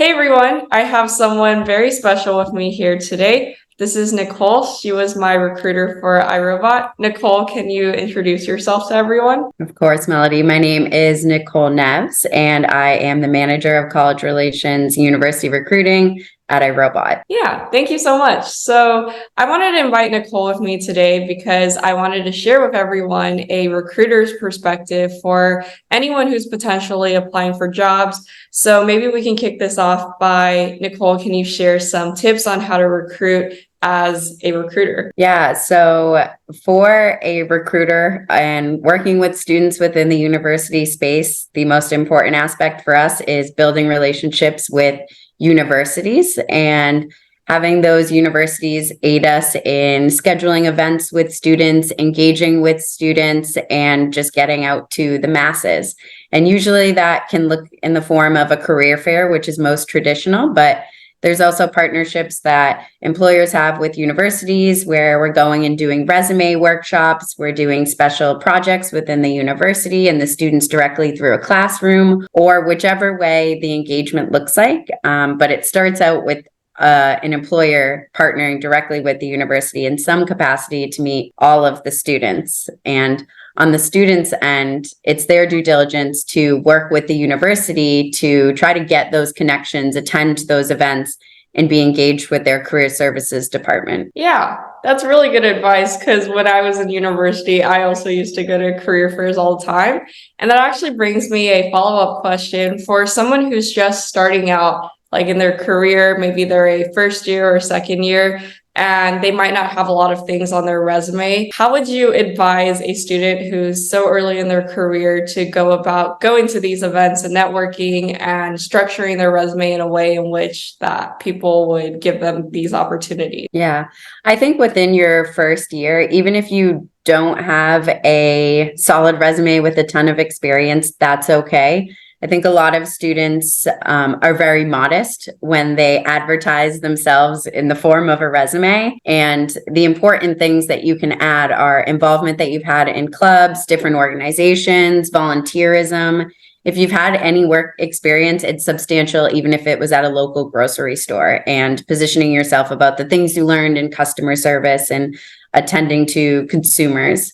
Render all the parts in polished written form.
Hey everyone, I have someone very special with me here today. This is Nicole. She was my recruiter for iRobot. Nicole, can you introduce yourself to everyone? Of course, Melody. My name is Nicole Neves, and I am the manager of college relations, university recruiting at iRobot. Yeah, thank you so much. So I wanted to invite Nicole with me today because I wanted to share with everyone a recruiter's perspective for anyone who's potentially applying for jobs. So maybe we can kick this off by Nicole, can you share some tips on how to recruit as a recruiter? Yeah, so for a recruiter and working with students within the university space, the most important aspect for us is building relationships with universities and having those universities aid us in scheduling events with students, engaging with students, and just getting out to the masses. And usually that can look in the form of a career fair, which is most traditional, but there's also partnerships that employers have with universities where we're going and doing resume workshops. We're doing special projects within the university and the students directly through a classroom, or whichever way the engagement looks like. But it starts out with an employer partnering directly with the university in some capacity to meet all of the students. And on the students' end, it's their due diligence to work with the university to try to get those connections, attend those events, and be engaged with their career services department. Yeah, that's really good advice because when I was in university, I also used to go to career fairs all the time. And that actually brings me a follow-up question for someone who's just starting out, like in their career, maybe they're a first year or second year, and they might not have a lot of things on their resume. How would you advise a student who's so early in their career to go about going to these events and networking and structuring their resume in a way in which that people would give them these opportunities? Yeah, I think within your first year, even if you don't have a solid resume with a ton of experience, that's okay. I think a lot of students are very modest when they advertise themselves in the form of a resume. And the important things that you can add are involvement that you've had in clubs, different organizations, volunteerism. If you've had any work experience, it's substantial, even if it was at a local grocery store, and positioning yourself about the things you learned in customer service and attending to consumers.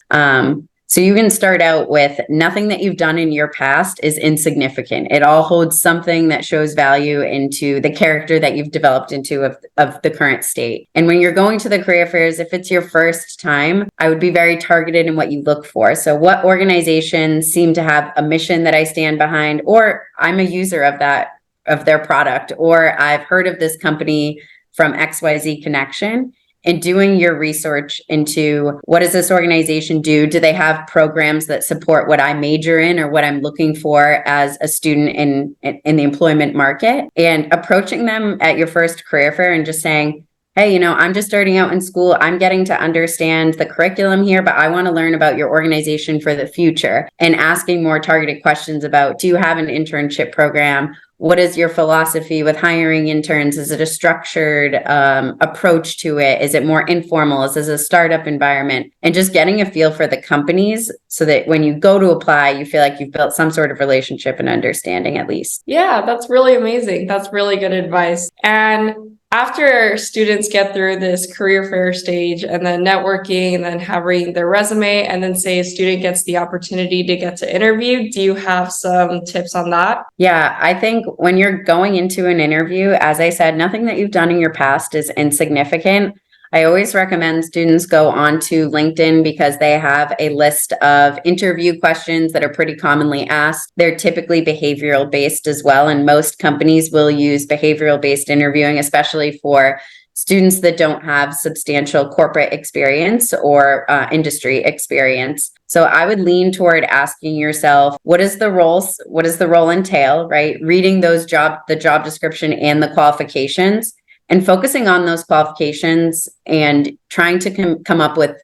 So you can start out with nothing that you've done in your past is insignificant. It all holds something that shows value into the character that you've developed into of the current state. And when you're going to the career fairs, if it's your first time, I would be very targeted in what you look for. So what organizations seem to have a mission that I stand behind, or I'm a user of their product, or I've heard of this company from XYZ connection. And doing your research into what does this organization do? Do they have programs that support what I major in or what I'm looking for as a student in the employment market? And approaching them at your first career fair and just saying, hey, I'm just starting out in school. I'm getting to understand the curriculum here, but I want to learn about your organization for the future, and asking more targeted questions about, do you have an internship program? What is your philosophy with hiring interns? Is it a structured approach to it? Is it more informal? Is this a startup environment? And just getting a feel for the companies so that when you go to apply, you feel like you've built some sort of relationship and understanding at least. Yeah, that's really amazing. That's really good advice. And after students get through this career fair stage and then networking and then having their resume, and then say a student gets the opportunity to get to interview, do you have some tips on that? Yeah, I think when you're going into an interview, as I said, nothing that you've done in your past is insignificant. I always recommend students go onto LinkedIn because they have a list of interview questions that are pretty commonly asked. They're typically behavioral based as well, and most companies will use behavioral based interviewing, especially for students that don't have substantial corporate experience or industry experience. So I would lean toward asking yourself, what does the role entail, right? Reading the job description and the qualifications, and focusing on those qualifications and trying to come up with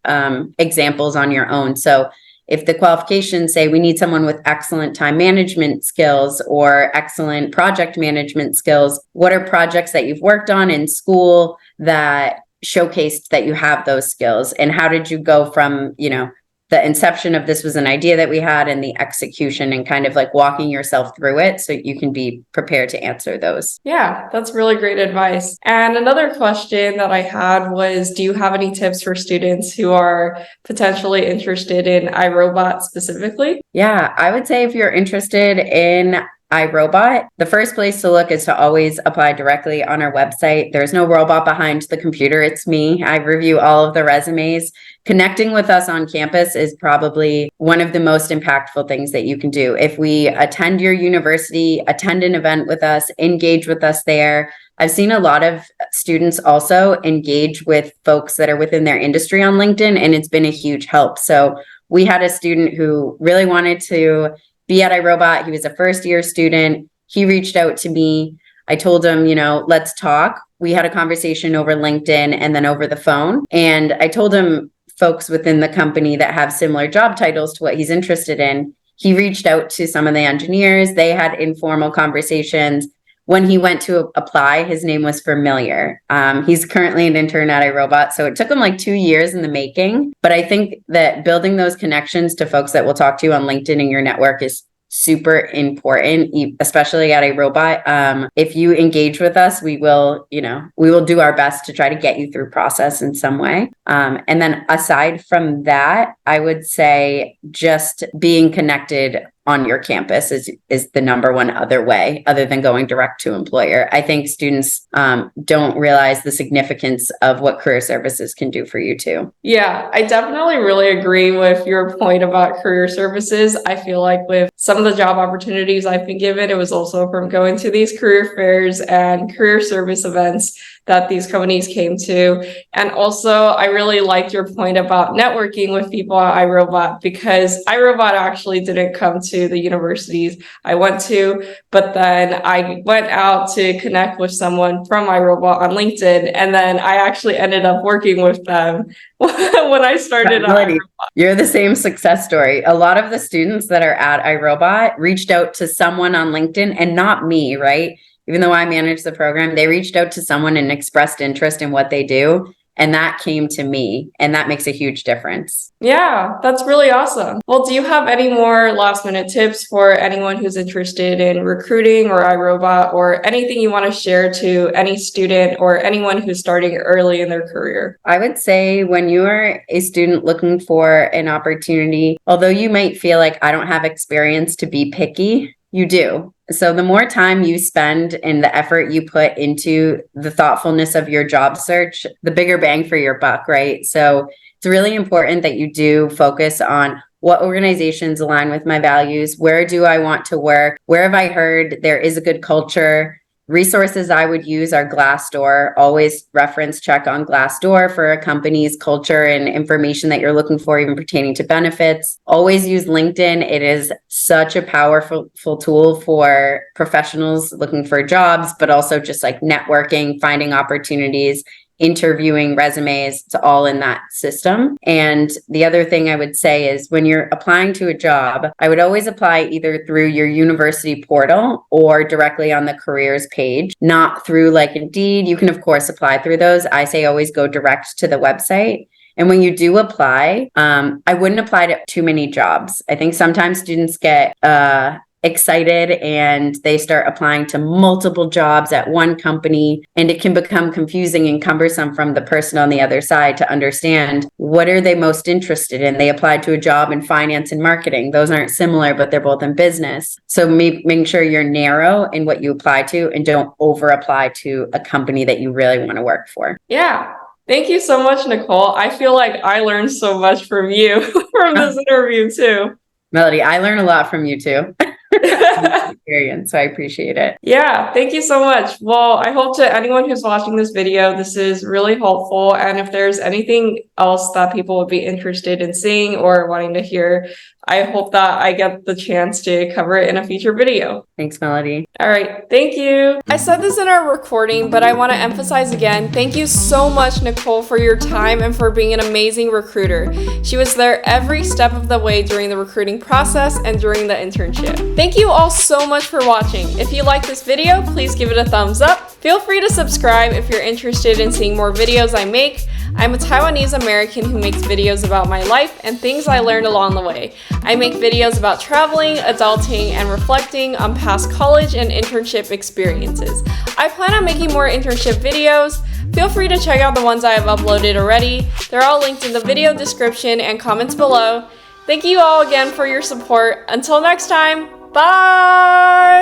examples on your own. So if the qualifications say we need someone with excellent time management skills or excellent project management skills, what are projects that you've worked on in school that showcased that you have those skills? And how did you go from, the inception of this was an idea that we had, and the execution, and kind of like walking yourself through it so you can be prepared to answer those. Yeah, that's really great advice. And another question that I had was, do you have any tips for students who are potentially interested in iRobot specifically? Yeah, I would say if you're interested in iRobot, the first place to look is to always apply directly on our website. There's no robot behind the computer. It's me. I review all of the resumes. Connecting with us on campus is probably one of the most impactful things that you can do. If we attend your university, attend an event with us, engage with us there. I've seen a lot of students also engage with folks that are within their industry on LinkedIn, and it's been a huge help. So we had a student who really wanted to be at iRobot. He was a first year student. He reached out to me. I told him, let's talk. We had a conversation over LinkedIn and then over the phone. And I told him folks within the company that have similar job titles to what he's interested in. He reached out to some of the engineers. They had informal conversations. When he went to apply, his name was familiar. He's currently an intern at iRobot. So it took him like 2 years in the making. But I think that building those connections to folks that will talk to you on LinkedIn and your network is super important, especially at iRobot. If you engage with us, we will do our best to try to get you through process in some way. And then aside from that, I would say just being connected on your campus is the number one other way, other than going direct to employer. I think students don't realize the significance of what career services can do for you too. Yeah, I definitely really agree with your point about career services. I feel like with some of the job opportunities I've been given, it was also from going to these career fairs and career service events that these companies came to. And also, I really liked your point about networking with people at iRobot, because iRobot actually didn't come to the universities I went to, but then I went out to connect with someone from iRobot on LinkedIn, and then I actually ended up working with them when I started at iRobot. You're the same success story. A lot of the students that are at iRobot reached out to someone on LinkedIn, and not me, right? Even though I manage the program, they reached out to someone and expressed interest in what they do. And that came to me, and that makes a huge difference. Yeah, that's really awesome. Well, do you have any more last minute tips for anyone who's interested in recruiting or iRobot, or anything you want to share to any student or anyone who's starting early in their career? I would say when you are a student looking for an opportunity, although you might feel like I don't have experience to be picky, you do. So the more time you spend and the effort you put into the thoughtfulness of your job search, the bigger bang for your buck, right? So it's really important that you do focus on what organizations align with my values, where do I want to work, where have I heard there is a good culture. Resources I would use are Glassdoor. Always reference check on Glassdoor for a company's culture and information that you're looking for, even pertaining to benefits. Always use LinkedIn. It is such a powerful tool for professionals looking for jobs, but also just like networking, finding opportunities, interviewing, resumes. It's all in that system. And the other thing I would say is when you're applying to a job, I would always apply either through your university portal or directly on the careers page, not through like Indeed. You can, of course, apply through those. I say always go direct to the website. And when you do apply, I wouldn't apply to too many jobs. I think sometimes students get excited and they start applying to multiple jobs at one company, and it can become confusing and cumbersome from the person on the other side to understand what are they most interested in. They applied to a job in finance and marketing. Those aren't similar, but they're both in business. So making sure you're narrow in what you apply to and don't over apply to a company that you really want to work for. Yeah. Thank you so much, Nicole. I feel like I learned so much from you from this interview too. Melody, I learn a lot from you too. Experience, so I appreciate it. Yeah, thank you so much. Well, I hope to anyone who's watching this video, this is really helpful. And if there's anything else that people would be interested in seeing or wanting to hear, I hope that I get the chance to cover it in a future video. Thanks, Melody. All right, thank you. I said this in our recording, but I want to emphasize again, thank you so much, Nicole, for your time and for being an amazing recruiter. She was there every step of the way during the recruiting process and during the internship. Thank you all so much for watching. If you like this video, please give it a thumbs up. Feel free to subscribe if you're interested in seeing more videos I make. I'm a Taiwanese American who makes videos about my life and things I learned along the way. I make videos about traveling, adulting, and reflecting on past college and internship experiences. I plan on making more internship videos. Feel free to check out the ones I have uploaded already. They're all linked in the video description and comments below. Thank you all again for your support. Until next time, bye!